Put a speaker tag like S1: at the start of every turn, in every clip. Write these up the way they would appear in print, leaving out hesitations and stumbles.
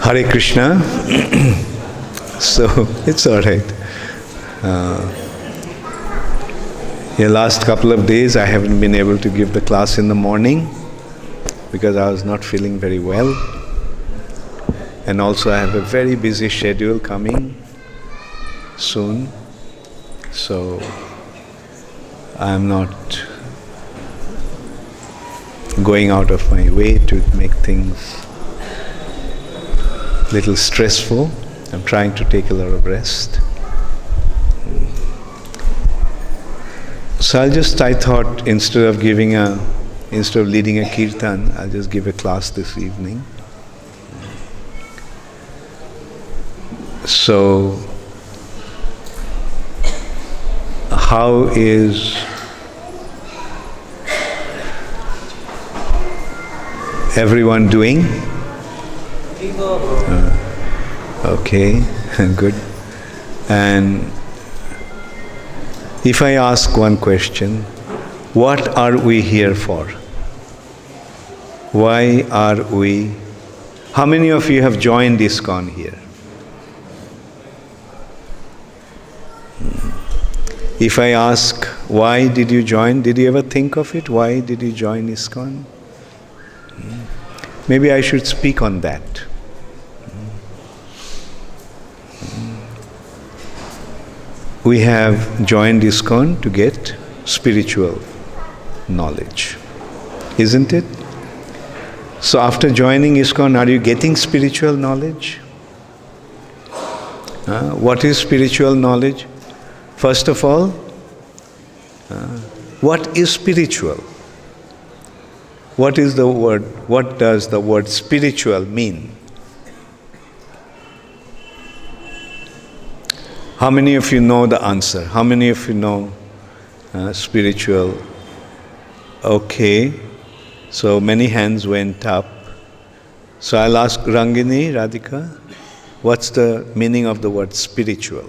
S1: Hare Krishna. So it's all right. The last couple of days I haven't been able to give the class in the morning because I was not feeling very well. And also I have a very busy schedule coming soon. So I'm not going out of my way to make things little stressful. I'm trying to take a lot of rest. So I thought instead of leading a kirtan, I'll just give a class this evening. So, how is everyone doing? Okay, good. And if I ask one question, what are we here for? Why are we? How many of you have joined ISKCON here? If I ask, why did you join? Did you ever think of it? Why did you join ISKCON? Maybe I should speak on that. We have joined ISKCON to get spiritual knowledge, isn't it? So after joining ISKCON, are you getting spiritual knowledge? What is spiritual knowledge? First of all, what is spiritual? What is the word? What does the word spiritual mean? How many of you know the answer? How many of you know spiritual? Okay, so many hands went up. So I'll ask Rangini, Radhika, what's the meaning of the word spiritual?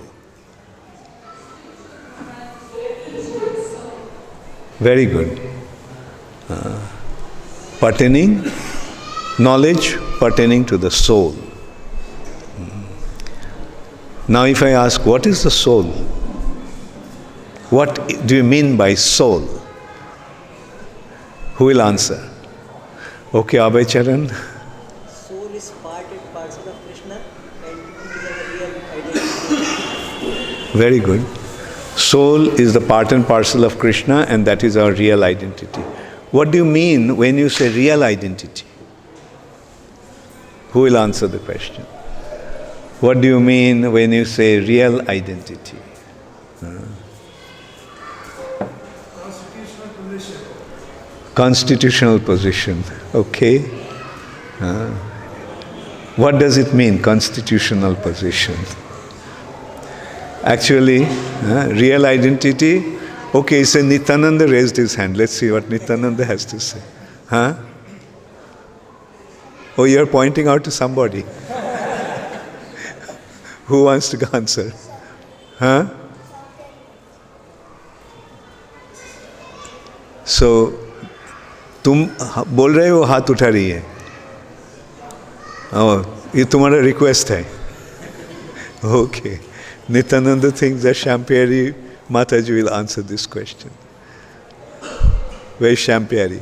S1: Very good. Pertaining, knowledge pertaining to the soul. Now if I ask, what is the soul? What do you mean by soul? Who will answer? Okay, Abhay Charan.
S2: Soul is part and parcel of Krishna and it is a real identity.
S1: Very good. Soul is the part and parcel of Krishna and that is our real identity. What do you mean when you say real identity? Who will answer the question? What do you mean when you say real identity?
S3: Constitutional position.
S1: Constitutional position. Okay. What does it mean, constitutional position? Actually, real identity. Okay, so Nityananda raised his hand. Let's see what Nityananda has to say. Oh, you're pointing out to somebody. Who wants to answer? So, तुम बोल रहे हो हाथ उठा रही है? ये तुम्हारा रिक्वेस्ट है? Okay. Nityananda thinks that Shyam-Pyari Mataji will answer this question. Where is Shyam-Pyari?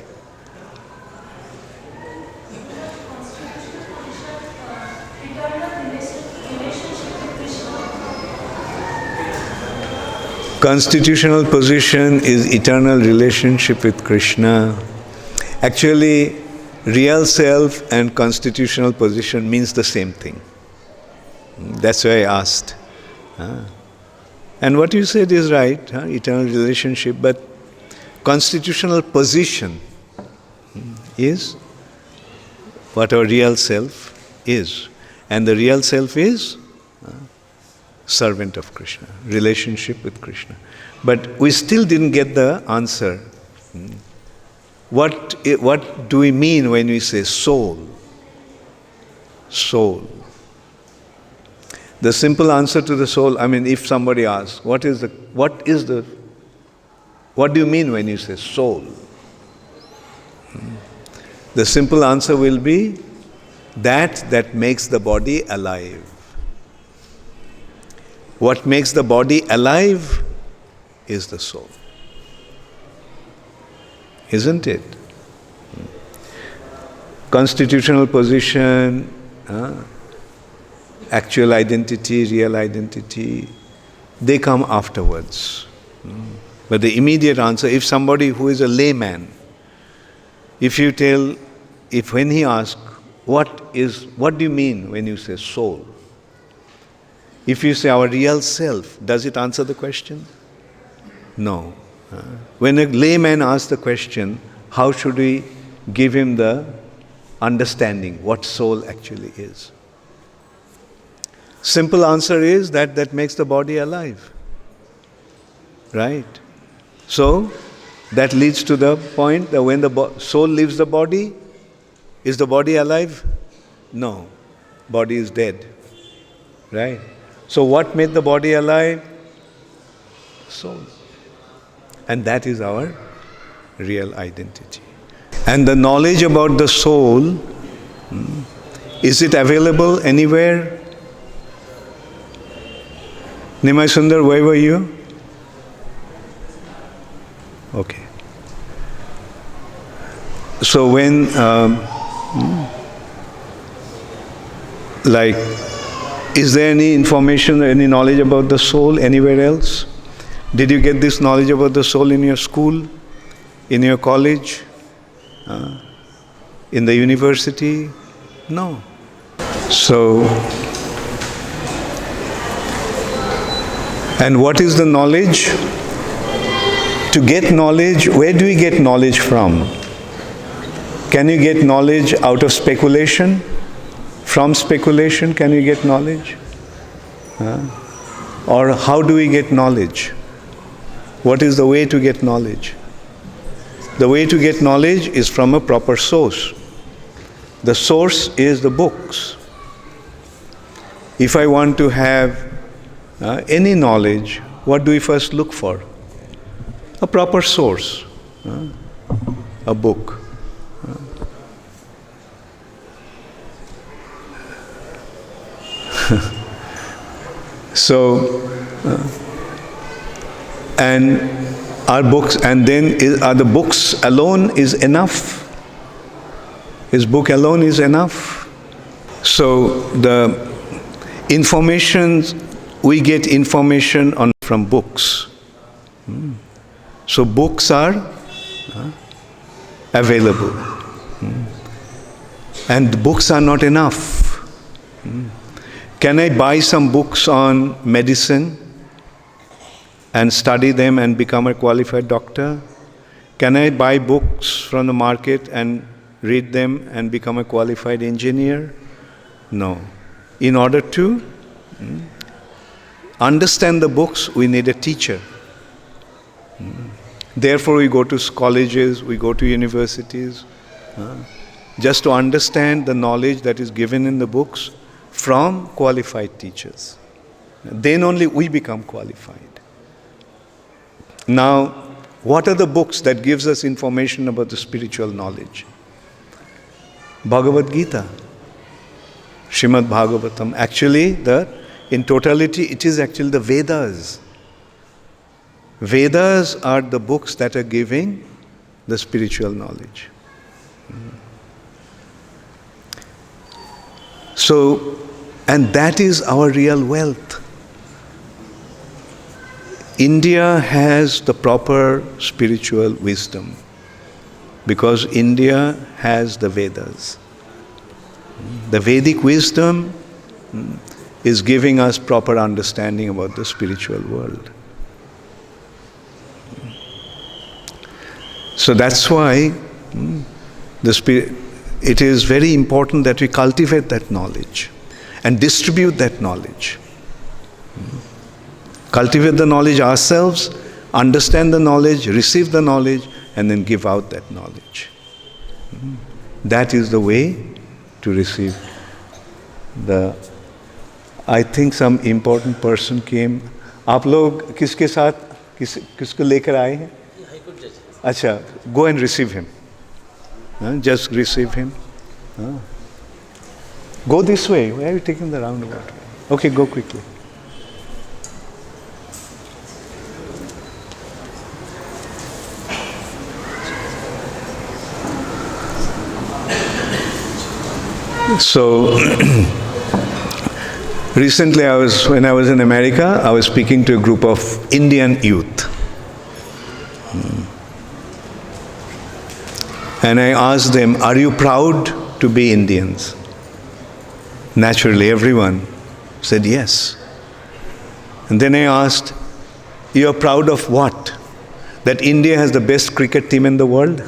S1: Constitutional position is eternal relationship with Krishna. Actually, real self and constitutional position means the same thing. That's why I asked. And what you said is right, eternal relationship, but constitutional position is what our real self is. And the real self is servant of Krishna, relationship with Krishna. But we still didn't get the answer. What do we mean when we say soul? Soul. The simple answer to the soul, if somebody asks, what do you mean when you say soul? The simple answer will be that makes the body alive. What makes the body alive is the soul. Isn't it? Constitutional position, actual identity, real identity, they come afterwards. But the immediate answer, if somebody who is a layman, when he asks, what do you mean when you say soul? If you say our real self, does it answer the question? No. When a layman asks the question, how should we give him the understanding what soul actually is? Simple answer is that makes the body alive. Right? So, that leads to the point that when the soul leaves the body, is the body alive? No. Body is dead. Right? So what made the body alive? Soul. And that is our real identity. And the knowledge about the soul, is it available anywhere? Nimai Sundar, where were you? Okay. So when, is there any information, any knowledge about the soul anywhere else? Did you get this knowledge about the soul in your school, in your college, in the university? No. So, and what is the knowledge? To get knowledge, where do we get knowledge from? Can you get knowledge out of speculation? From speculation, can you get knowledge? Or how do we get knowledge? What is the way to get knowledge? The way to get knowledge is from a proper source. The source is the books. If I want to have any knowledge, what do we first look for? A proper source, a book. So, and our books, and then are the books alone is enough? Is book alone is enough? So the information, we get information from books. So books are available. And books are not enough. Can I buy some books on medicine and study them and become a qualified doctor? Can I buy books from the market and read them and become a qualified engineer? No. In order to understand the books, we need a teacher. Therefore, we go to colleges, we go to universities, just to understand the knowledge that is given in the books from qualified teachers. Then only we become qualified. Now, what are the books that gives us information about the spiritual knowledge? Bhagavad Gita, Srimad Bhagavatam. Actually, in totality, it is actually the Vedas. Vedas are the books that are giving the spiritual knowledge. So, and that is our real wealth. India has the proper spiritual wisdom because India has the Vedas. The Vedic wisdom is giving us proper understanding about the spiritual world. So that's why it is very important that we cultivate that knowledge and distribute that knowledge. Cultivate the knowledge ourselves, understand the knowledge, receive the knowledge, and then give out that knowledge. That is the way to receive I think some important person came. आप लोग किसके साथ किसको लेकर आए हैं? अच्छा, go and receive him. Just receive him. Go this way. Why are you taking the roundabout way? Okay, go quickly. So recently when I was in America, I was speaking to a group of Indian youth. And I asked them, are you proud to be Indians? Naturally, everyone said yes. And then I asked, you are proud of what? That India has the best cricket team in the world?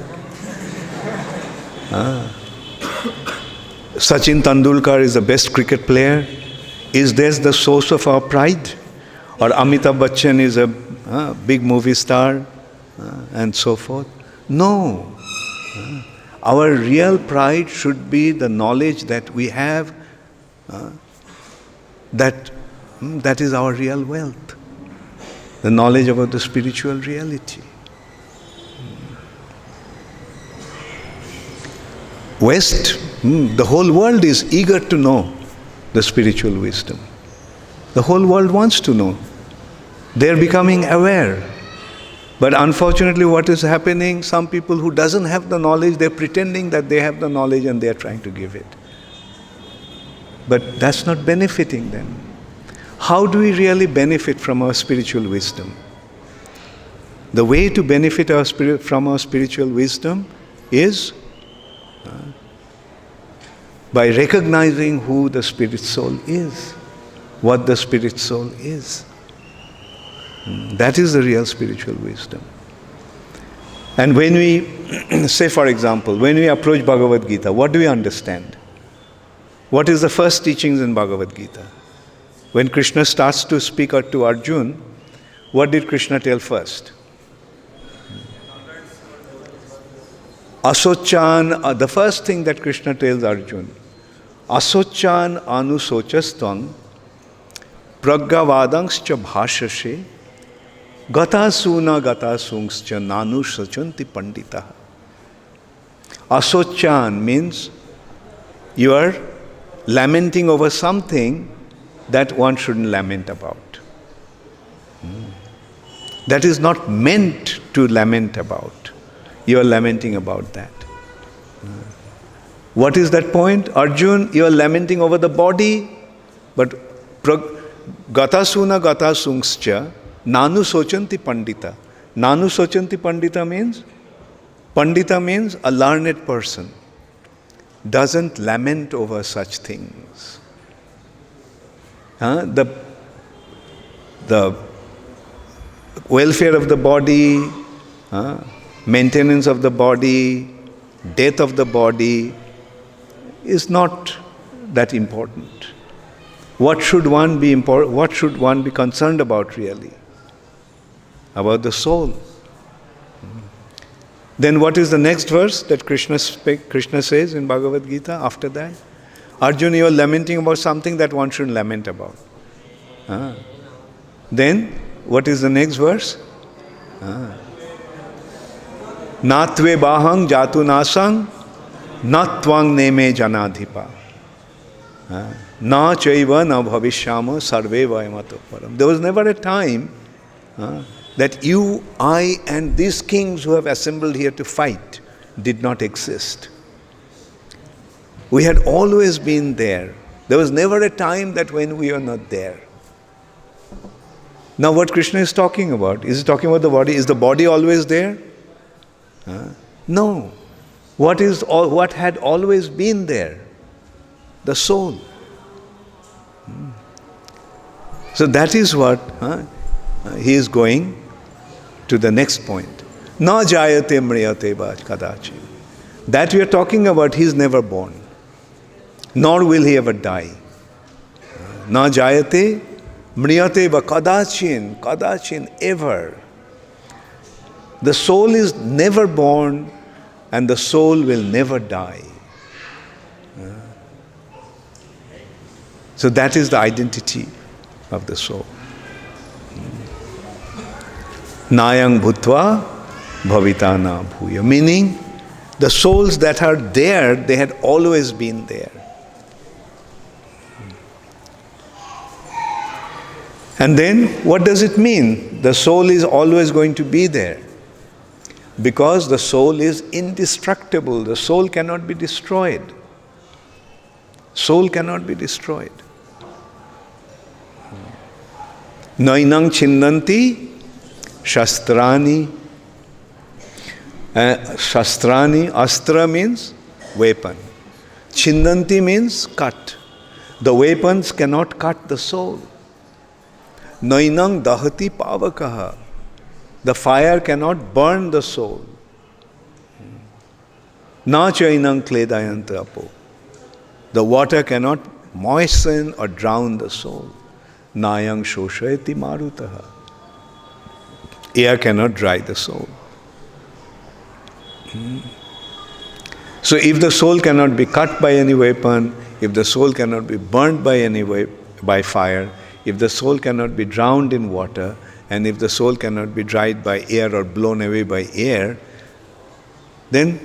S1: Sachin Tendulkar is the best cricket player. Is this the source of our pride? Or Amitabh Bachchan is a big movie star and so forth? No. Our real pride should be the knowledge that we have, that is our real wealth. The knowledge about the spiritual reality. West, the whole world is eager to know the spiritual wisdom. The whole world wants to know. They're becoming aware. But unfortunately, what is happening, some people who doesn't have the knowledge, they're pretending that they have the knowledge and they're trying to give it. But that's not benefiting them. How do we really benefit from our spiritual wisdom? The way to benefit from our spiritual wisdom is by recognizing who the spirit soul is, what the spirit soul is. That is the real spiritual wisdom. And when we, say for example, when we approach Bhagavad Gita, what do we understand? What is the first teachings in Bhagavad Gita? When Krishna starts to speak to Arjuna, what did Krishna tell first? Asochan, the first thing that Krishna tells Arjuna, Asochan anusochastang praggavadangscha bhashashe gatasuna gatasungscha nanu sachanti pandita. Asochan means you are lamenting over something that one shouldn't lament about. That is not meant to lament about. You are lamenting about that. What is that point? Arjuna, you are lamenting over the body, but gatasuna gatasungscha nanu sochanti pandita. Nanu sochanti pandita means? Pandita means a learned person. Doesn't lament over such things. The welfare of the body, maintenance of the body, death of the body is not that important. What should one be what should one be concerned about really? About the soul. Then what is the next verse that Krishna says in Bhagavad Gita after that? Arjuna, you are lamenting about something that one shouldn't lament about. Then, what is the next verse? Natve bahang jatu nasang natvang neme janadhipa. Na chaiva na bhavishyama sarve vayamato param. There was never a time that you, I, and these kings who have assembled here to fight did not exist. We had always been there. There was never a time that when we were not there. Now what Krishna is talking about? Is he talking about the body? Is the body always there? No. What had always been there? The soul. So that is what he is going to the next point. Na jayate mriyate va kadachi. That we are talking about, he is never born. Nor will he ever die. Na jayate mriyate va kadachin, ever. The soul is never born and the soul will never die. So that is the identity of the soul. Nayang bhutva bhavitana bhuya. Meaning, the souls that are there, they had always been there. And then, what does it mean? The soul is always going to be there. Because the soul is indestructible. The soul cannot be destroyed. Soul cannot be destroyed. Nainang chindanti shastrani. Shastrani, astra means weapon. Chindanti means cut. The weapons cannot cut the soul. Nainang dahati pavakaha. The fire cannot burn the soul. Na chainang kledayanta apo. The water cannot moisten or drown the soul. Nayang shoshayati marutaha. Air cannot dry the soul. So if the soul cannot be cut by any weapon, if the soul cannot be burnt by fire, if the soul cannot be drowned in water, and if the soul cannot be dried by air or blown away by air, then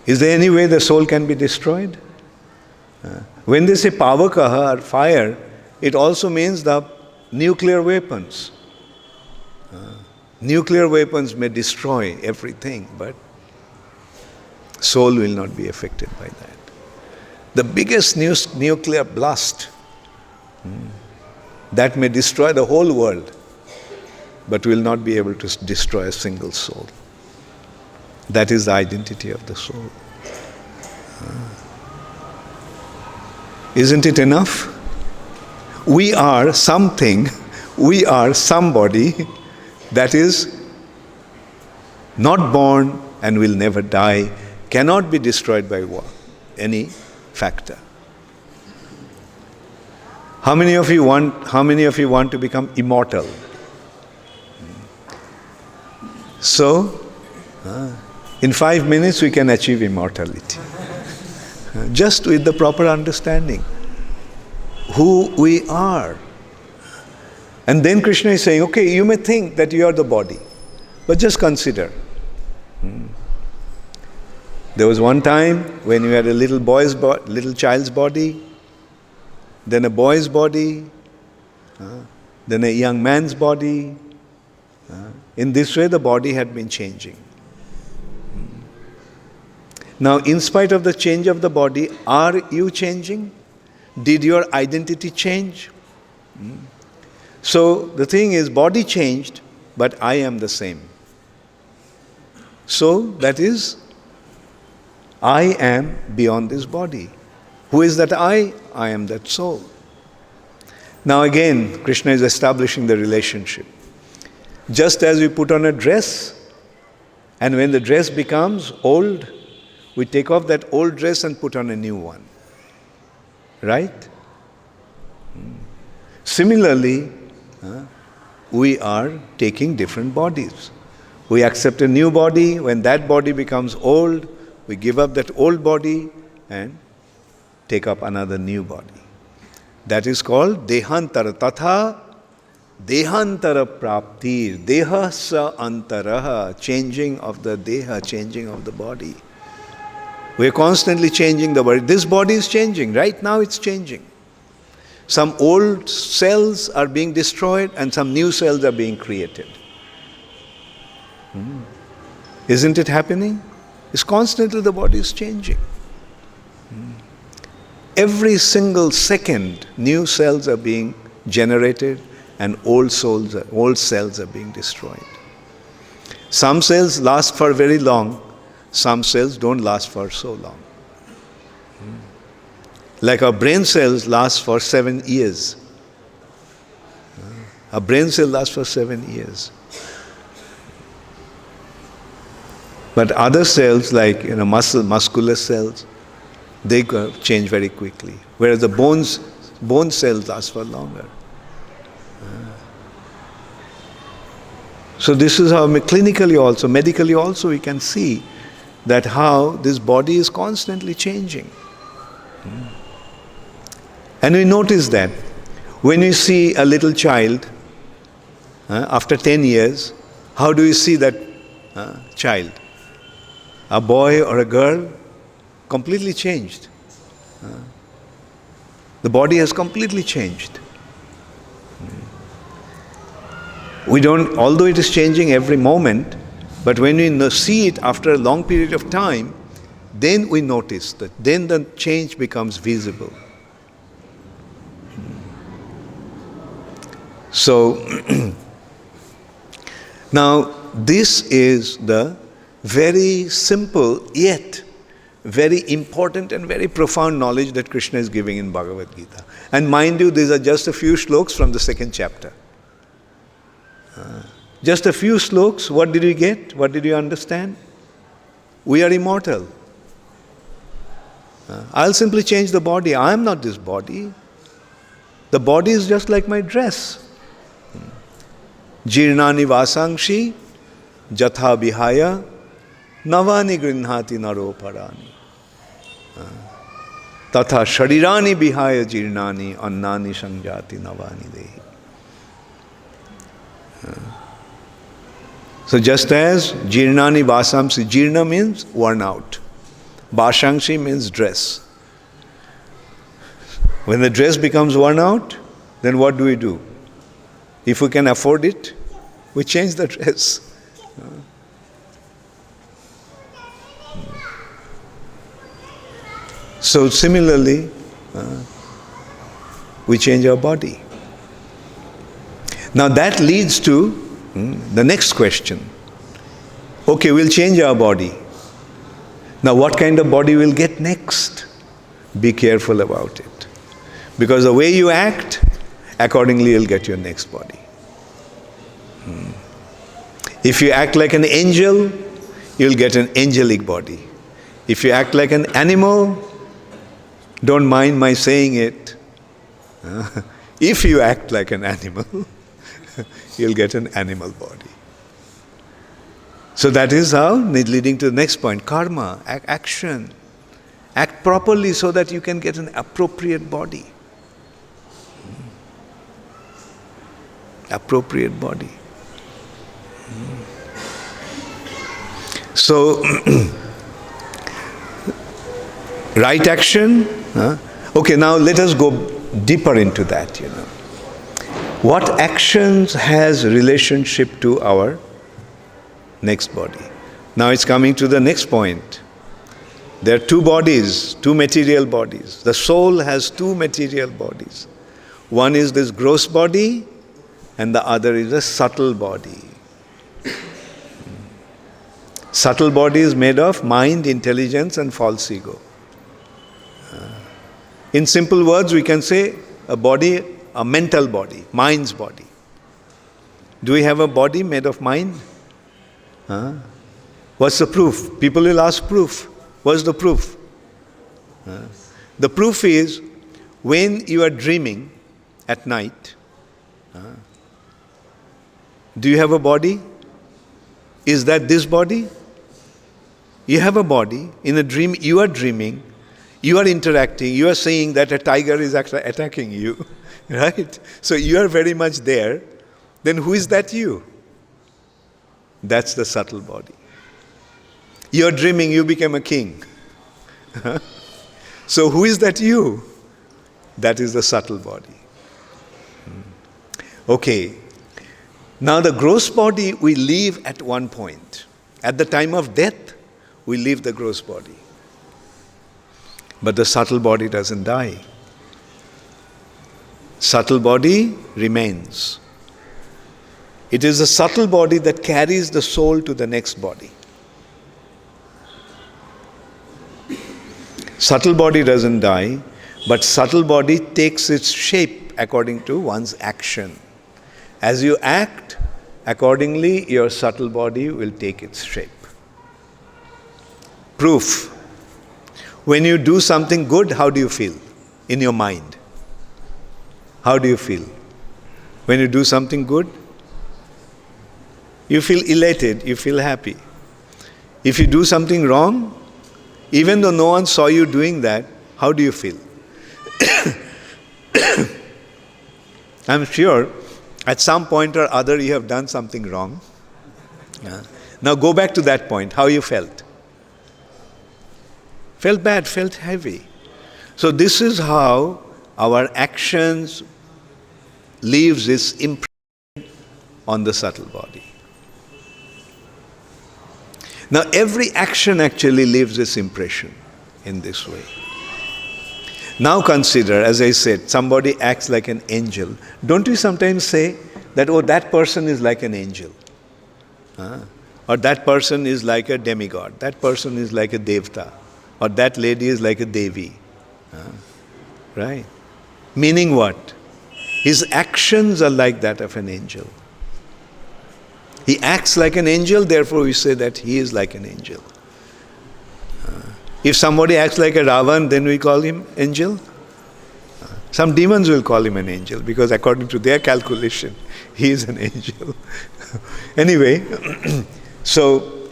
S1: is there any way the soul can be destroyed? When they say pavakaha or fire, it also means the nuclear weapons. Nuclear weapons may destroy everything, but soul will not be affected by that. The biggest nuclear blast that may destroy the whole world, but will not be able to destroy a single soul. That is the identity of the soul. Isn't it enough? We are something, we are somebody that is not born and will never die, cannot be destroyed by any factor. How many of you want to become immortal? So, in 5 minutes we can achieve immortality. Just with the proper understanding who we are. And then Krishna is saying, okay, you may think that you are the body, but just consider. There was one time when you had a little child's body, then a boy's body, then a young man's body. In this way, the body had been changing. Now, in spite of the change of the body, are you changing? Did your identity change? So, the thing is, body changed, but I am the same. So, that is, I am beyond this body. Who is that I? I am that soul. Now again, Krishna is establishing the relationship. Just as we put on a dress, and when the dress becomes old, we take off that old dress and put on a new one. Right? Similarly, we are taking different bodies. We accept a new body. When that body becomes old, we give up that old body and take up another new body. That is called dehantara. Tatha dehantara prapti. Deha sa antaraha. Changing of the deha, changing of the body. We are constantly changing the body. This body is changing. Right now it's changing. Some old cells are being destroyed and some new cells are being created. Isn't it happening? It's constantly the body is changing. Every single second, new cells are being generated and old cells are being destroyed. Some cells last for very long, some cells don't last for so long. Like our brain cells last for 7 years. Our brain cell lasts for 7 years. But other cells like muscular cells, they change very quickly. Whereas the bone cells last for longer. So this is how clinically also, medically also we can see that how this body is constantly changing. And we notice that when we see a little child after 10 years, how do we see that child? A boy or a girl completely changed. The body has completely changed. We don't, although it is changing every moment, but when we see it after a long period of time, then we notice that, then the change becomes visible. So, now this is the very simple yet very important and very profound knowledge that Krishna is giving in Bhagavad Gita. And mind you, these are just a few shlokas from the second chapter. Just a few slokas, what did you get? What did you understand? We are immortal. I'll simply change the body. I am not this body. The body is just like my dress. Jirnani vasangshi jatha bihaya navani grinhati naro parani. Tatha sharirani bihaya jirnani annani sanjati navani dehi. So just as jirnani vasamsi, jirna means worn out. Bashangshi means dress. When the dress becomes worn out, then what do? If we can afford it, we change the dress. So similarly, we change our body. Now that leads to the next question. Okay, we'll change our body. Now what kind of body we'll get next? Be careful about it. Because the way you act, accordingly you'll get your next body. If you act like an angel, you'll get an angelic body. If you act like an animal, don't mind my saying it. If you act like an animal, you'll get an animal body. So that is how, leading to the next point, karma, action. Act properly so that you can get an appropriate body. Appropriate body. So, right action. Okay, now let us go deeper into that, What actions has relationship to our next body? Now it's coming to the next point. There are two bodies, two material bodies. The soul has two material bodies. One is this gross body, and the other is a subtle body. Subtle body is made of mind, intelligence, and false ego. In simple words, we can say a body, a mental body, mind's body. Do we have a body made of mind? What's the proof? People will ask proof. What's the proof? The proof is when you are dreaming at night. Do you have a body? Is that this body? You have a body. In a dream, you are dreaming. You are interacting. You are saying that a tiger is actually attacking you. Right? So you are very much there. Then who is that you? That's the subtle body. You are dreaming, you became a king. So who is that you? That is the subtle body. Okay. Now the gross body we leave at one point. At the time of death, we leave the gross body. But the subtle body doesn't die. Subtle body remains. It is the subtle body that carries the soul to the next body. Subtle body doesn't die, but subtle body takes its shape according to one's action. As you act, accordingly your subtle body will take its shape. Proof. When you do something good, how do you feel in your mind? How do you feel? When you do something good, you feel elated, you feel happy. If you do something wrong, even though no one saw you doing that, how do you feel? I'm sure at some point or other you have done something wrong. Now go back to that point, how you felt. Felt bad, felt heavy. So this is how our actions leaves this impression on the subtle body. Now every action actually leaves its impression in this way. Now consider, as I said, somebody acts like an angel. Don't we sometimes say that, oh, that person is like an angel? Or that person is like a demigod. That person is like a devta. Or that lady is like a devi. Right? Meaning what? His actions are like that of an angel. He acts like an angel, therefore we say that he is like an angel. If somebody acts like a Ravan, then we call him angel. Some demons will call him an angel because according to their calculation, he is an angel. Anyway, so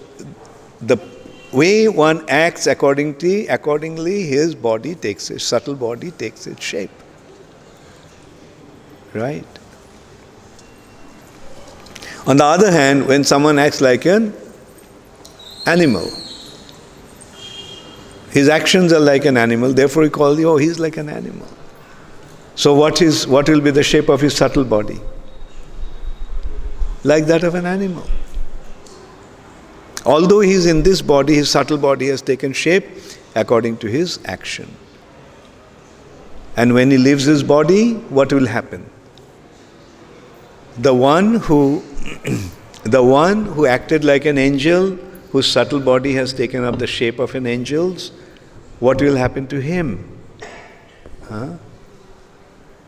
S1: the way one acts accordingly, his body takes its subtle body takes its shape. Right? On the other hand, when someone acts like an animal, his actions are like an animal, therefore we call you, oh, he's like an animal. So what will be the shape of his subtle body? Like that of an animal. Although he is in this body, his subtle body has taken shape according to his action. And when he leaves his body, what will happen? The one who acted like an angel, whose subtle body has taken up the shape of an angel's, what will happen to him?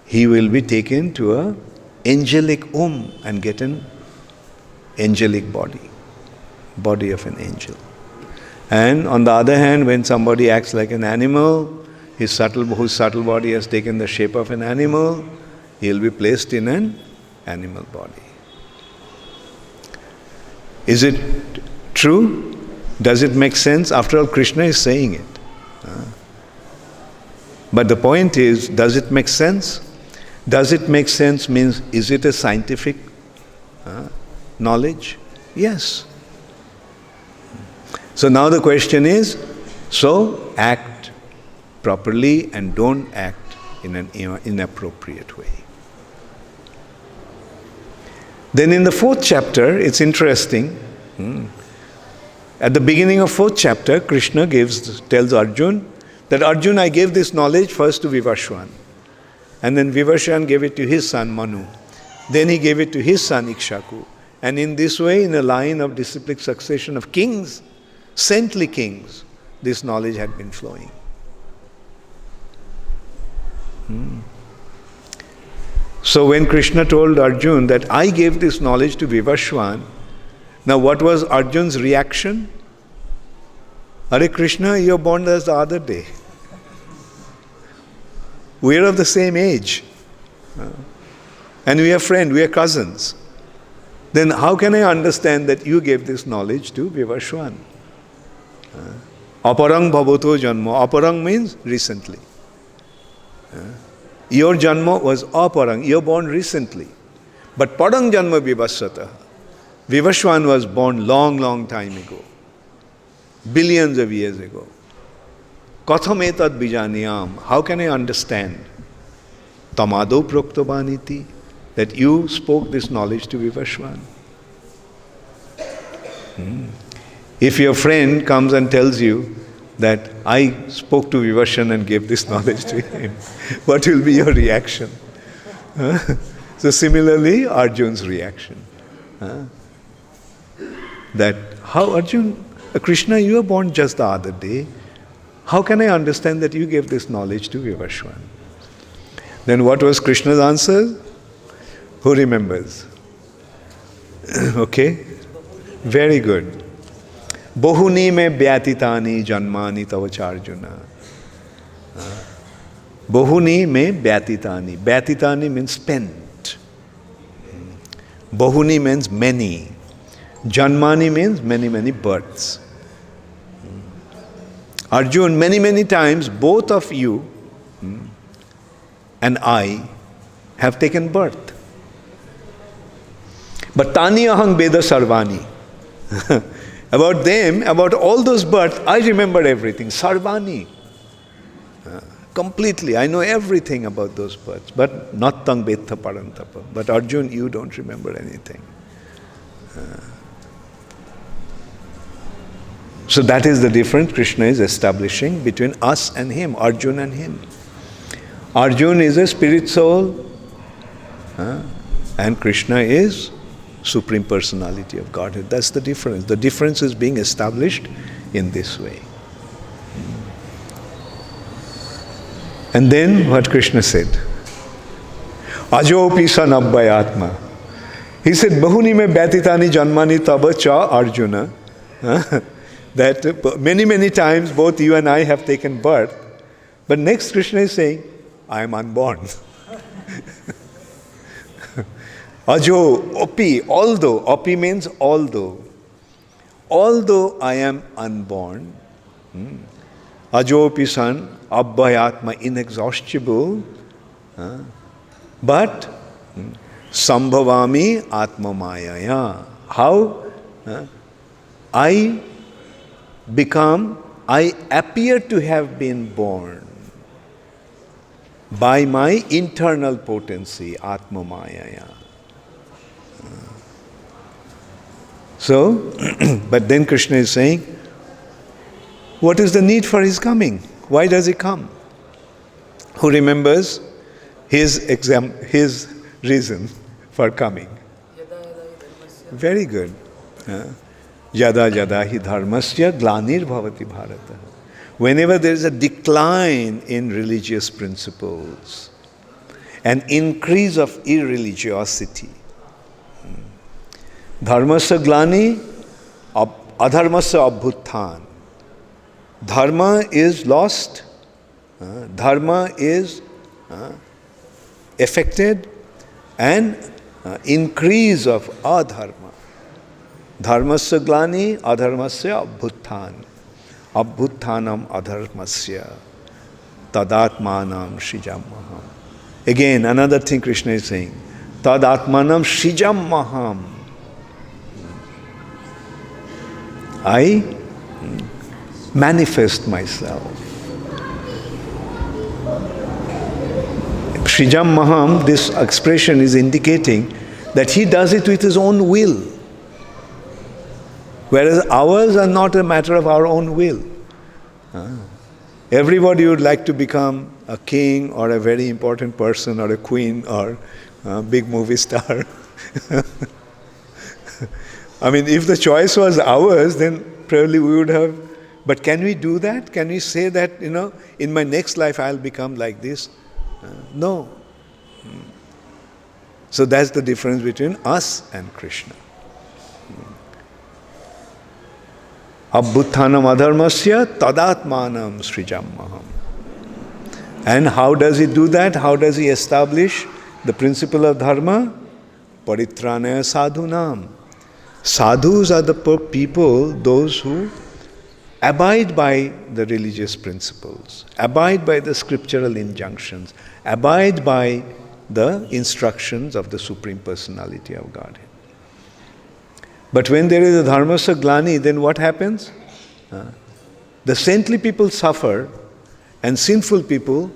S1: He will be taken to an angelic and get an angelic body of an angel. And on the other hand, when somebody acts like an animal, whose subtle body has taken the shape of an animal, he will be placed in an animal body. Is it true? Does it make sense? After all, Krishna is saying it. But the point is, does it make sense? Does it make sense means, is it a scientific knowledge? Yes. So now the question is, so act properly and don't act in an inappropriate way. Then in the 4th chapter, it's interesting. At the beginning of 4th chapter, Krishna tells Arjun that Arjun, I gave this knowledge first to Vivashwan. And then Vivashwan gave it to his son Manu. Then he gave it to his son Ikshaku. And in this way, in a line of disciplic succession of kings, saintly kings, this knowledge had been flowing. So when Krishna told Arjun that I gave this knowledge to Vivashwan, now what was Arjun's reaction? Hare Krishna, you were born as the other day. We are of the same age. And we are friends, we are cousins. Then how can I understand that you gave this knowledge to Vivashwan? Aparang bhavato janma. Aparang means recently. Your janma was aparang. You were born recently. But parang janma vivasata. Vivashwan was born long time ago. Billions of years ago. Katham etad bijaniyam. How can I understand? Tamado proktobaniti. That you spoke this knowledge to Vivashwan. If your friend comes and tells you that I spoke to Vivashwan and gave this knowledge to him, what will be your reaction? So similarly, Arjun's reaction. That how Arjun, Krishna, you were born just the other day. How can I understand that you gave this knowledge to Vivashwan? Then what was Krishna's answer? Who remembers? Okay? Very good. Bahuni me vyatitani janmani tavacharjuna. Bahuni me vyatitani. Vyatitani means spent. Bahuni means many. Janmani means many births. Arjun, many times, both of you and I have taken birth. But tani ahang veda sarvani. About them, about all those births, I remember everything. Sarvani. Completely. I know everything about those births. But not tang vetha parantapa. But Arjun, you don't remember anything. So that is the difference Krishna is establishing between us and him, Arjuna and him. Arjuna is a spirit soul, and Krishna is Supreme Personality of Godhead. That's the difference. The difference is being established in this way. And then what Krishna said, Ajopi sanabbayatma. He said, Bahuni me vyatitani janmani tava cha Arjuna. That many times both you and I have taken birth. But next Krishna is saying, I am unborn. Ajo, opi, although. Opi means although. Although I am unborn. Ajo opi san, abhayatma, inexhaustible. But sambhavami atma mayaya. How? I appear to have been born by my internal potency, Atma Mayaya. So, but then Krishna is saying, what is the need for his coming? Why does he come? Who remembers his reason for coming? Very good. Yada yada hi dharmasya glanir bhavati bharata. Whenever there is a decline in religious principles, an increase of irreligiosity, dharmasya glani, adharmasya abhuttan. Dharma is lost, dharma is affected, and increase of adharma. Dharmasya glani, adharmasya abhuttan. Abhuttanam adharmasya tadatmanam shijam maham. Again, another thing Krishna is saying, tadatmanam shijam maham. I manifest myself. Shijam maham, this expression is indicating that he does it with his own will. Whereas ours are not a matter of our own will. Everybody would like to become a king or a very important person or a queen or a big movie star. I mean, if the choice was ours, then probably we would have. But can we do that? Can we say that, in my next life I'll become like this? No. So that's the difference between us and Krishna. Abhuttanam adharmasya tadatmanam srijam maham. And how does he do that? How does he establish the principle of dharma? Paritranaya sadhunam. Sadhus are the people, those who abide by the religious principles, abide by the scriptural injunctions, abide by the instructions of the Supreme Personality of Godhead. But when there is a dharmasya glani, then what happens? The saintly people suffer and sinful people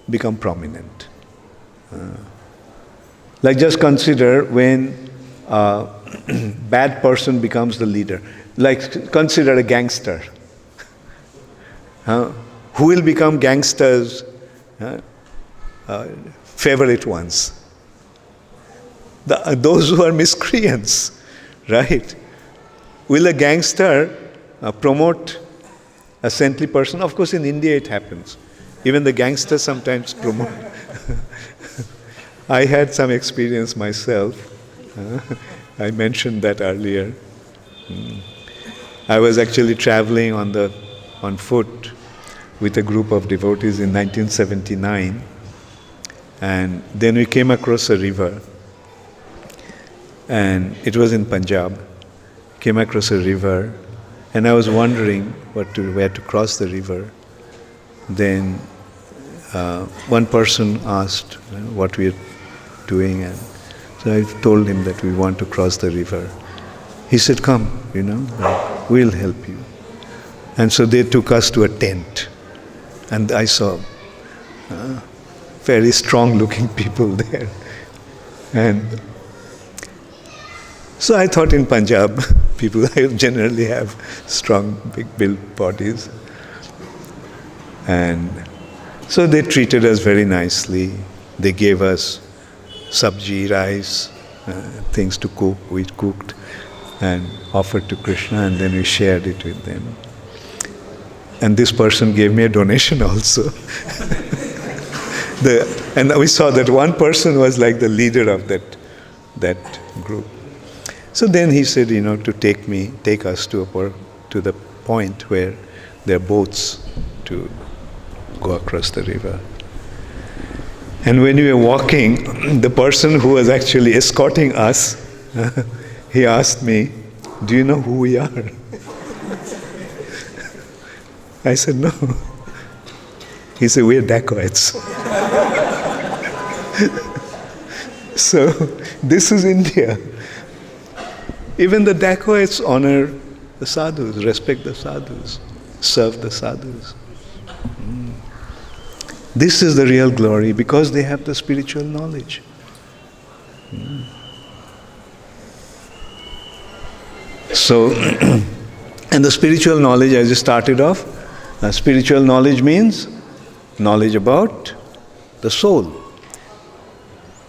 S1: become prominent. Like just consider when a bad person becomes the leader. Like consider a gangster. Who will become gangsters' favorite ones? Those who are miscreants. Right? Will a gangster promote a saintly person? Of course, in India it happens. Even the gangsters sometimes promote. I had some experience myself. I mentioned that earlier. I was actually traveling on foot with a group of devotees in 1979, and then we came across a river. And it was in Punjab. Came across a river, and I was wondering where to cross the river. Then one person asked what we are doing, and so I told him that we want to cross the river. He said, "Come, we'll help you." And so they took us to a tent, and I saw very strong-looking people there, and So I thought in Punjab, people generally have strong, big built bodies. And so they treated us very nicely. They gave us sabji, rice, things to cook. We cooked and offered to Krishna, and then we shared it with them. And this person gave me a donation also. And we saw that one person was like the leader of that group. So then he said, to take us to the point where there are boats to go across the river. And when we were walking, the person who was actually escorting us, he asked me, "Do you know who we are?" I said, "No." He said, "We're dacoits." So, this is India. Even the dacoits honor the sadhus, respect the sadhus, serve the sadhus. This is the real glory because they have the spiritual knowledge. So, and the spiritual knowledge, as you started off, spiritual knowledge means knowledge about the soul.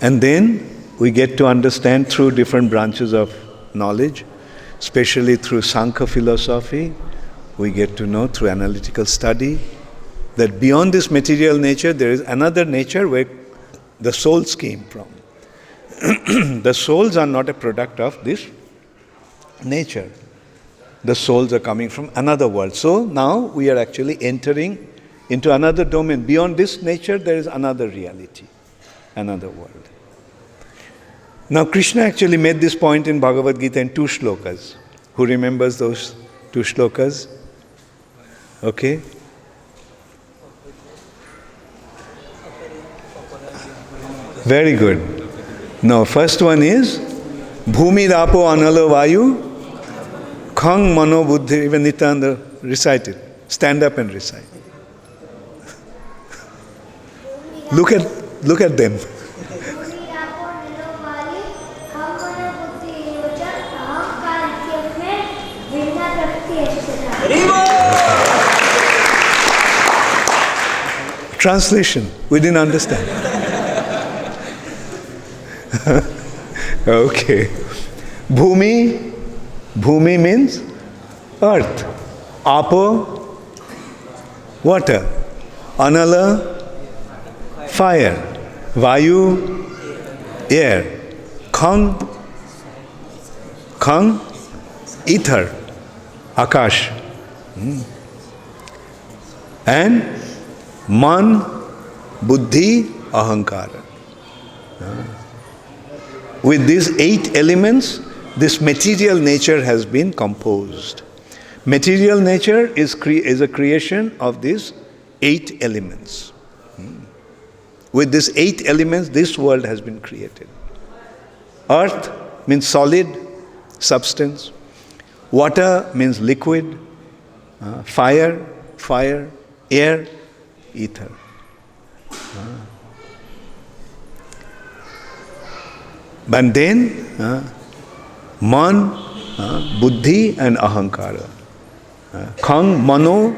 S1: And then we get to understand through different branches of knowledge, especially through Sankhya philosophy, we get to know through analytical study that beyond this material nature there is another nature where the souls came from. The souls are not a product of this nature. The souls are coming from another world. So now we are actually entering into another domain. Beyond this nature there is another reality, another world. Now Krishna actually made this point in Bhagavad Gita in 2 shlokas. Who remembers those 2 shlokas? Okay. Very good. Now first one is Bhumi Rapo Anala Vayu Khang Mano Buddhi. Even Nityananda recite it. Stand up and recite. Look at them. Translation. We didn't understand. Okay. Bhumi means earth. Apo, water. Anala, fire. Vayu, air. Khang, ether. Akash. And Man, Buddhi, Ahankara. With these 8 elements, this material nature has been composed. Material nature is a creation of these 8 elements. With these 8 elements, this world has been created. Earth means solid substance. Water means liquid. Fire, air, ether. But then, man, buddhi and ahankara. Khang, mano,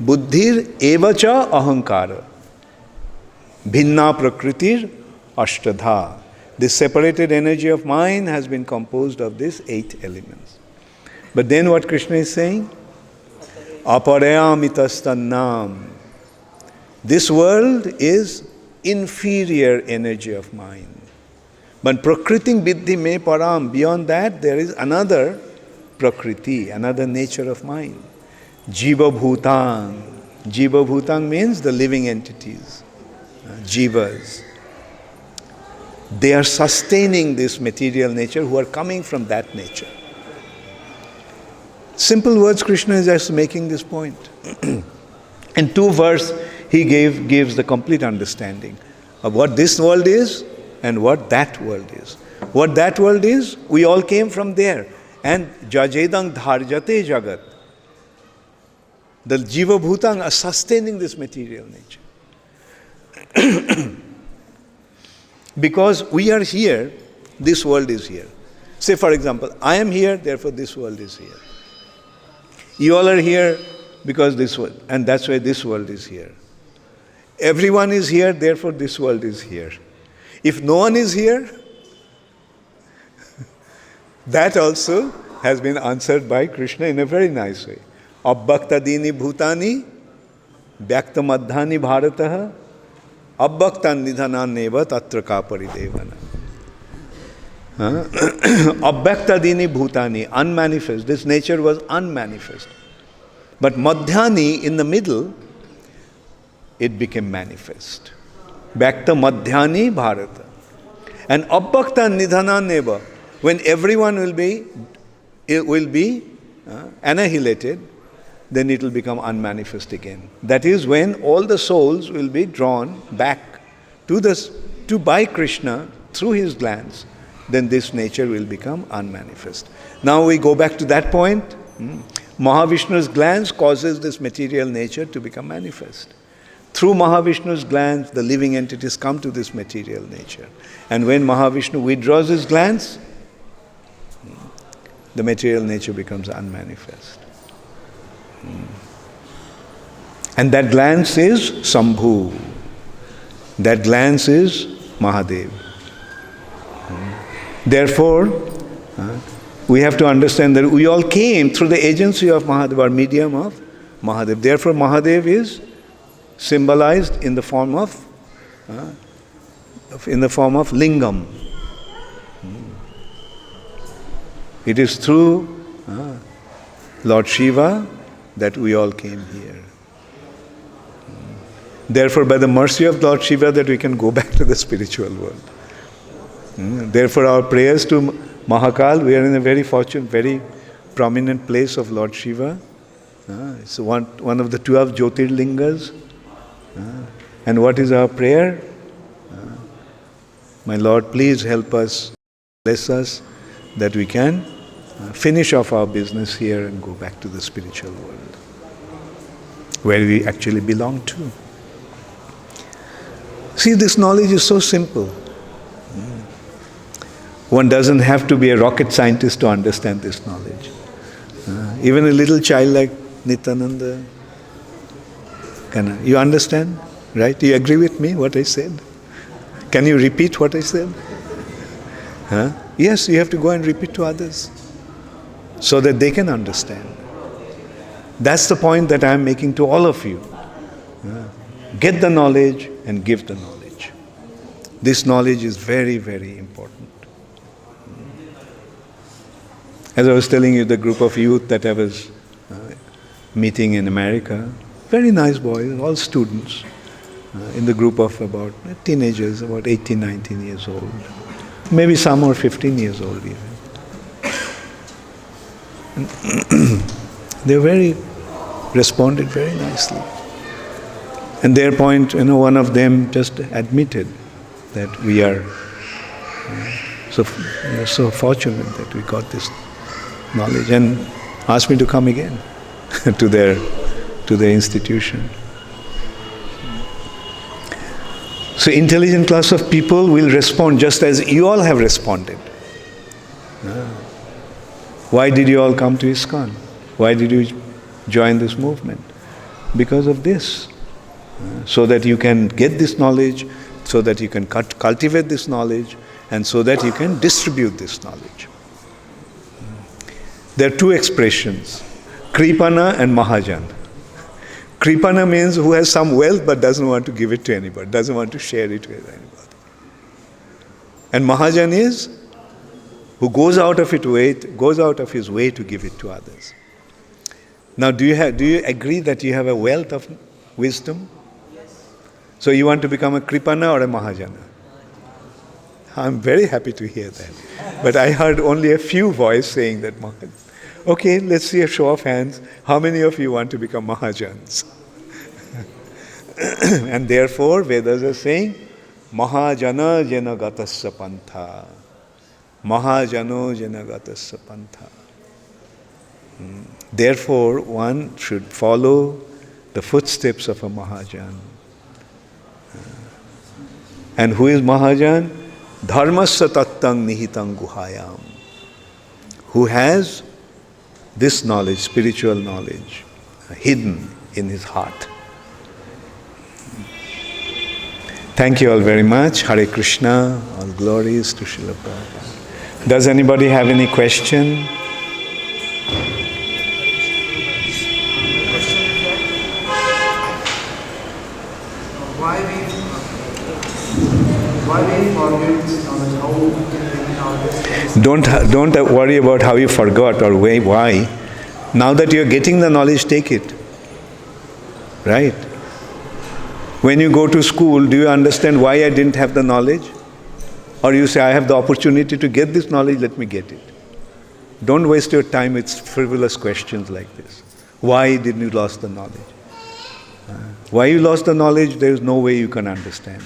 S1: buddhir, evacha, ahankara. Bhinna prakritir, ashtadha. This separated energy of mind has been composed of these 8 elements. But then what Krishna is saying? Aparayamitasannam. This world is inferior energy of mind. But prakriting biddhi me param. Beyond that, there is another prakriti, another nature of mind. Jiva bhutang. Jiva bhutang means the living entities. Jivas. They are sustaining this material nature who are coming from that nature. Simple words, Krishna is just making this point. In 2 verses, he gives the complete understanding of what this world is and what that world is. What that world is, we all came from there. And jajedang dharjate jagat. The jiva bhutang are sustaining this material nature. Because we are here, this world is here. Say, for example, I am here, therefore this world is here. You all are here because this world, and that's why this world is here. Everyone is here, therefore this world is here. If no one is here, that also has been answered by Krishna in a very nice way. Abbhaktadini bhutani vyakta madhani bharataha abbhaktan nidhananeva tatra ka paridevana. Abbhaktadini bhutani, unmanifest. This nature was unmanifest. But madhyani, in the middle, it became manifest. Vyakta madhyani bharata. And abbhaktan nidhananeva, when everyone will be annihilated, then it will become unmanifest again. That is when all the souls will be drawn back to by Krishna through his glance, then this nature will become unmanifest. Now we go back to that point. Mahavishnu's glance causes this material nature to become manifest. Through Mahavishnu's glance, the living entities come to this material nature. And when Mahavishnu withdraws his glance, the material nature becomes unmanifest. And that glance is Sambhu. That glance is Mahadev. Therefore, we have to understand that we all came through the agency of Mahadev, or medium of Mahadev. Therefore, Mahadev is symbolized in the form of lingam. It is through Lord Shiva that we all came here. Therefore, by the mercy of Lord Shiva, that we can go back to the spiritual world. Therefore, our prayers to Mahakal, we are in a very fortunate, very prominent place of Lord Shiva. It's one of the 12 Jyotirlingas. And what is our prayer? My Lord, please help us, bless us, that we can finish off our business here and go back to the spiritual world, where we actually belong to. See, this knowledge is so simple. One doesn't have to be a rocket scientist to understand this knowledge. Even a little child like Nityananda, you understand? Right? You agree with me, what I said? Can you repeat what I said? Yes, you have to go and repeat to others so that they can understand. That's the point that I am making to all of you. Get the knowledge and give the knowledge. This knowledge is very, very important. As I was telling you, the group of youth that I was meeting in America, very nice boys, all students, in the group of about teenagers, about 18, 19 years old. Maybe some are 15 years old even. They responded very nicely. And their point, one of them just admitted that we are so fortunate that we got this knowledge, and asked me to come again to their institution. So intelligent class of people will respond just as you all have responded. Why did you all come to ISKCON? Why did you join this movement? Because of this. So that you can get this knowledge, so that you can cultivate this knowledge, and so that you can distribute this knowledge. There are two expressions, Kripana and Mahajan. Kripana means who has some wealth but doesn't want to give it to anybody, doesn't want to share it with anybody. And Mahajan is who goes out of his way to give it to others. Now, do you agree that you have a wealth of wisdom?
S2: Yes.
S1: So you want to become a Kripana or a Mahajana? I'm very happy to hear that. But I heard only a few voices saying that Mahajana. Okay, let's see a show of hands. How many of you want to become Mahajans? And therefore, Vedas are saying, Mahajana jena gatasya pantha. Mahajano jena gatasya pantha. Therefore, one should follow the footsteps of a Mahajan. And who is Mahajan? Dharmasya tattang nihitang guhayam. who has this knowledge, spiritual knowledge, hidden in his heart. Thank you all very much. Hare Krishna. All glories to Srila Prabhupada. Does anybody have any question?
S3: Why we forget how we can bring knowledge?
S1: Don't worry about how you forgot or why. Now that you're getting the knowledge, take it. Right? When you go to school, do you understand why I didn't have the knowledge? Or you say, I have the opportunity to get this knowledge, let me get it. Don't waste your time with frivolous questions like this. Why didn't you lost the knowledge? Why you lost the knowledge, there is no way you can understand.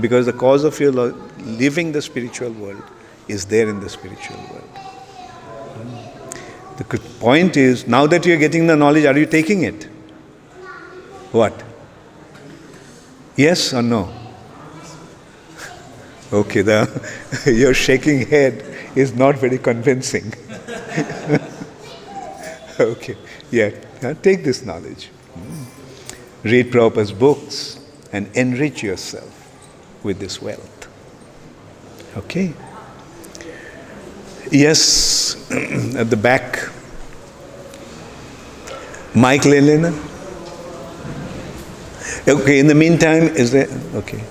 S1: Because the cause of your living the spiritual world is there in the spiritual world. The point is, now that you're getting the knowledge, are you taking it? What? Yes or no? Okay, your shaking head is not very convincing. Okay, yeah, take this knowledge. Read Prabhupada's books and enrich yourself with this wealth. Okay? Yes, at the back. Mike Lelena? Okay, in the meantime, is there? Okay.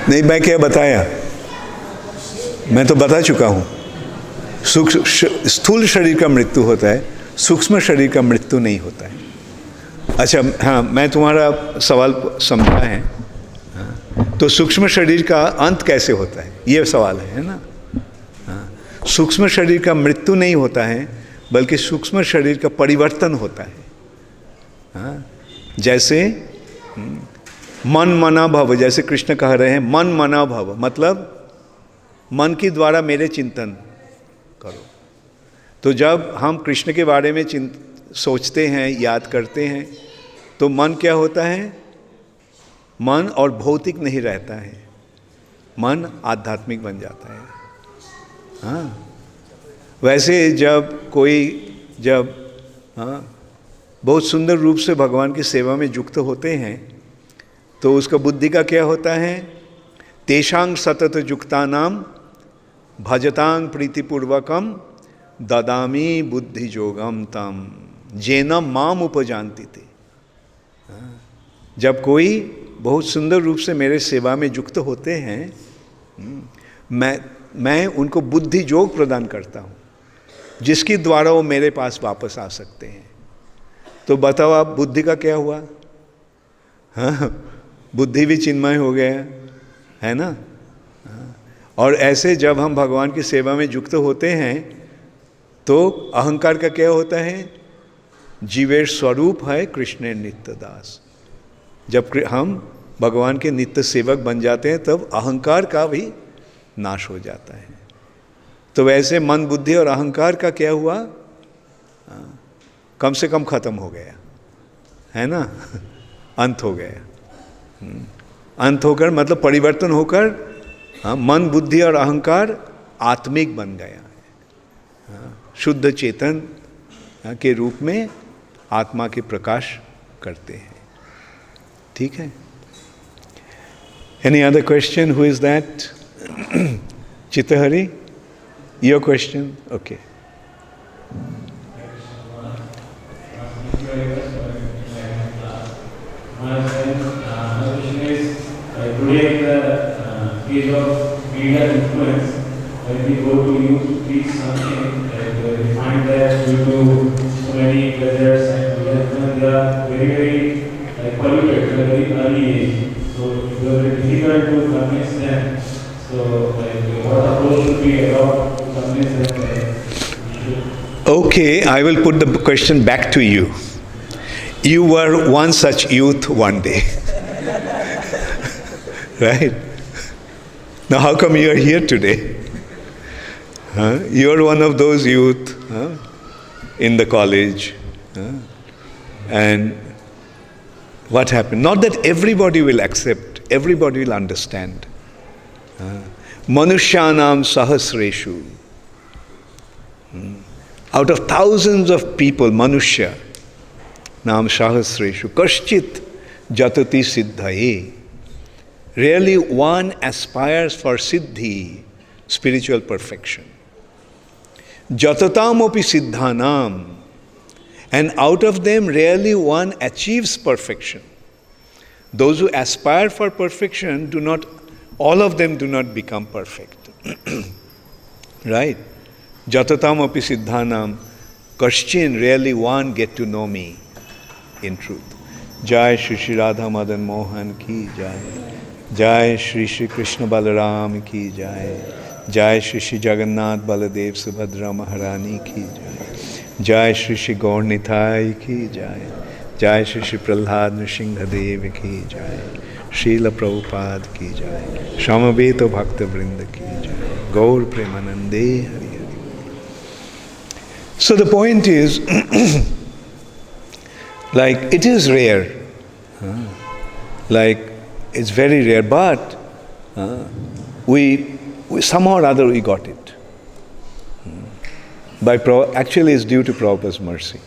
S1: नहीं, मैं क्या बताया? मैं तो बता चुका हूँ. स्थूल शरीर का मृत्यु होता है, सूक्ष्म शरीर का मृत्यु नहीं होता है. अच्छा, हाँ, मैं तुम्हारा सवाल समझा है. तो सूक्ष्म शरीर का अंत कैसे होता है, ये सवाल है ना. सूक्ष्म शरीर का मृत्यु नहीं होता है, बल्कि सूक्ष्म शरीर का परिवर्तन होता है. जैसे मन मना भव, जैसे कृष्ण कह रहे हैं मन मना भव, मतलब मन के द्वारा मेरे चिंतन करो. तो जब हम कृष्ण के बारे में सोचते हैं, याद करते हैं, तो मन क्या होता है? मन और भौतिक नहीं रहता है, मन आध्यात्मिक बन जाता है. हाँ, वैसे जब बहुत सुंदर रूप से भगवान की सेवा में युक्त होते हैं, तो उसका बुद्धि का क्या होता है? तेषांग सतत युक्तानाम भजतांग प्रीतिपूर्वकम ददामी बुद्धि जोगम तम जेनम माम उपजानती थे. जब कोई बहुत सुंदर रूप से मेरे सेवा में युक्त होते हैं, मैं उनको बुद्धि जोग प्रदान करता हूँ, जिसके द्वारा वो मेरे पास वापस आ सकते हैं. तो बताओ आप, बुद्धि का क्या हुआ? हाँ, बुद्धि भी चिन्मय हो गया है ना. और ऐसे जब हम भगवान की सेवा में युक्त होते हैं, तो अहंकार का क्या होता है? जीवेर स्वरूप है कृष्ण नित्य दास. जब हम भगवान के नित्य सेवक बन जाते हैं, तब अहंकार का भी नाश हो जाता है. तो वैसे मन, बुद्धि और अहंकार का क्या हुआ? कम से कम खत्म हो गया है ना. अंत हो गया. अंत होकर मतलब परिवर्तन होकर मन, बुद्धि और अहंकार आत्मिक बन गया. शुद्ध चेतन के रूप में आत्मा के प्रकाश करते हैं. ठीक है? Any other question? Who is that? Chittahari, your question? Okay.
S4: Today, the age of media influence, when we go to youth to teach something, we find that due to so many pleasures and they are very polluted at a very early age. So it was very difficult to convince them. So what approach should we adopt to convince them?
S1: Okay, I will put the question back to you. You were one such youth one day. Right? Now, how come you are here today? You are one of those youth in the college. And what happened? Not that everybody will accept, everybody will understand. Manushyanam sahasreshu. Out of thousands of people, Manushya, Nam sahasreshu, Kaschit jatati siddhaye. Really, one aspires for siddhi, spiritual perfection. Jatatamopi siddhanam. And out of them, really one achieves perfection. Those who aspire for perfection do not, all of them do not become perfect. Right? Jatatam api siddhanam, Kaschin, really one get to know me in truth. Jai Shri Shri Radha Madan Mohan ki jai. Jai Shri Shri Krishna Balaram ki jai. Jai Shri Shri Jagannath Baladev Subhadra Maharani ki jai. Jai Shri Shri Gaur Nithai ki jai. Jai Shri Shri Prahlad Nrsimha Dev ki jai. Srila Prabhupada ki jai. Shamaveto Bhakta Vrinda ki jai. Gaur Premanande Hari Hari. So the point is, like it is rare. Like it's very rare, but we somehow or other we got it. Actually it's due to Prabhupada's mercy.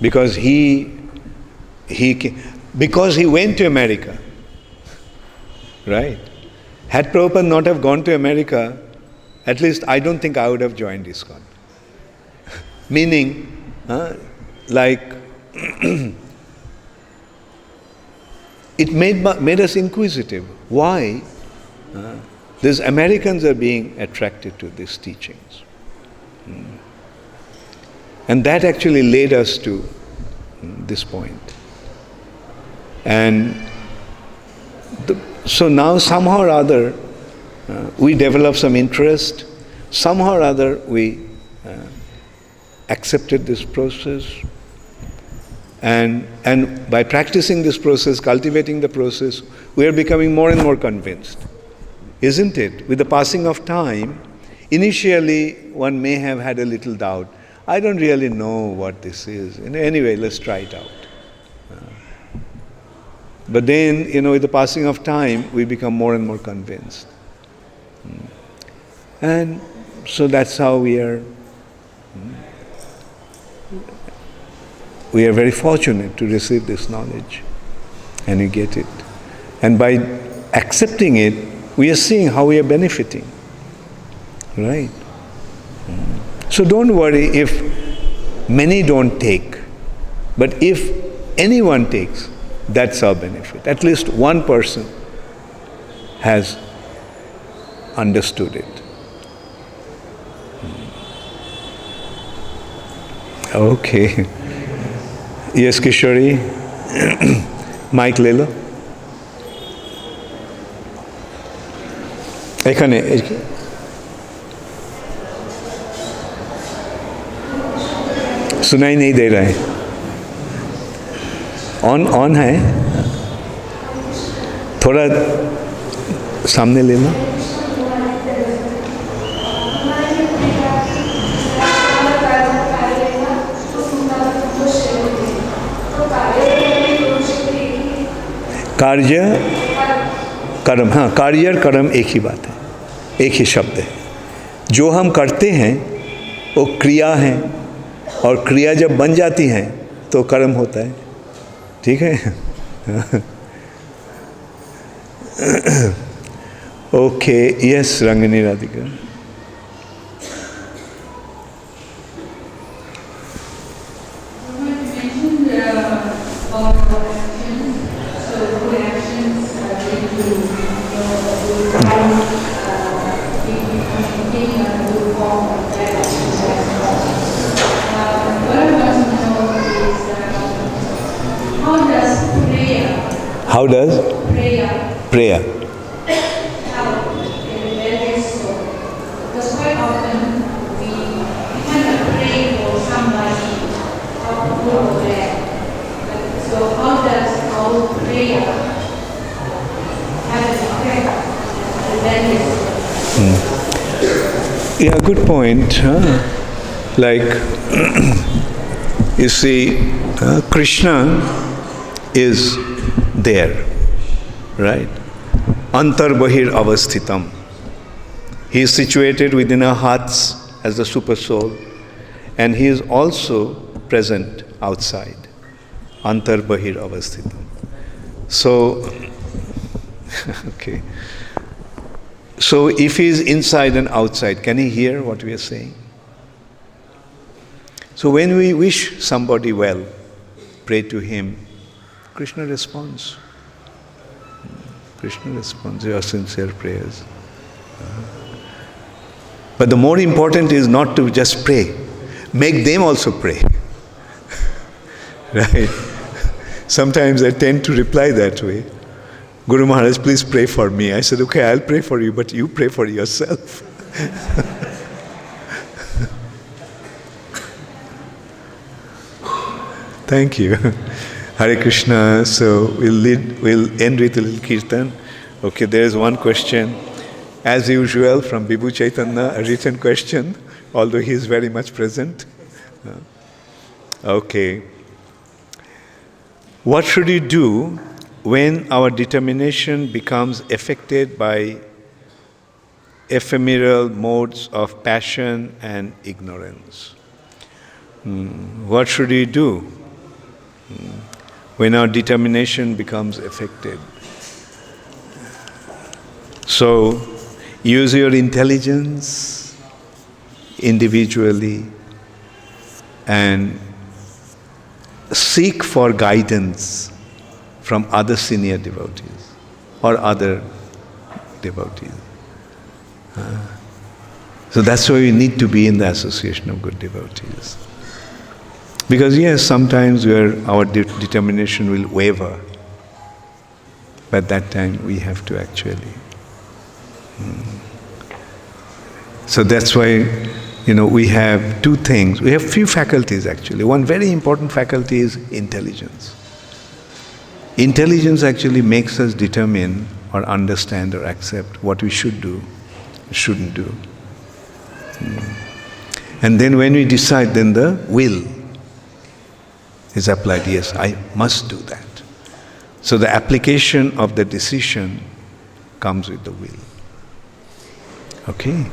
S1: Because he went to America. Right? Had Prabhupada not have gone to America, at least I don't think I would have joined ISKCON. Meaning, like, it made us inquisitive. Why these Americans are being attracted to these teachings? And that actually led us to this point. And so now somehow or other we developed some interest, somehow or other we accepted this process, and by practicing this process, cultivating the process, we are becoming more and more convinced. Isn't it? With the passing of time, initially one may have had a little doubt. I don't really know what this is. Anyway, let's try it out. But then, with the passing of time, we become more and more convinced. And so that's how we are very fortunate to receive this knowledge. And we get it. And by accepting it, we are seeing how we are benefiting. Right? So don't worry if many don't take. But if anyone takes, that's our benefit. At least one person has understood it. Okay. Yes, Kishori. Mic le lo. এখানে सुनाई नहीं दे रहा है. On है. थोड़ा सामने ले लो. कार्य कर्म, हाँ, कार्य और कर्म एक ही बात है, एक ही शब्द है. जो हम करते हैं वो क्रिया है, और क्रिया जब बन जाती है तो कर्म होता है. ठीक है. Okay. Yes, Rangini Radhika. How does prayer
S5: help in various ways? Because quite often we kind of pray for somebody over there. So how does our prayer have an
S1: Yeah, good point. Like, you see, Krishna is there, right? Antar Bahir Avasthitam. He is situated within our hearts as the super soul, and he is also present outside. Antar Bahir Avasthitam. So, okay. So if he is inside and outside, can he hear what we are saying? So when we wish somebody well, pray to him, Krishna responds. Krishna responds to your sincere prayers. But the more important is not to just pray. Make them also pray. Right? Sometimes I tend to reply that way. Guru Maharaj, please pray for me. I said, okay, I'll pray for you, but you pray for yourself. Thank you. Hare Krishna. So we'll end with a little kirtan. Okay, there is one question. As usual, from Bibhu Chaitanya, a written question, although he is very much present. Okay. What should we do when our determination becomes affected by ephemeral modes of passion and ignorance? What should we do when our determination becomes affected? So, use your intelligence individually and seek for guidance from other senior devotees or other devotees. So that's why we need to be in the association of good devotees. Because yes, sometimes our determination will waver, but that time we have to actually. So that's why, we have two things. We have few faculties actually. One very important faculty is intelligence. Intelligence actually makes us determine or understand or accept what we should do, shouldn't do. And then when we decide, then the will is applied. Yes, I must do that. So the application of the decision comes with the will. Okay?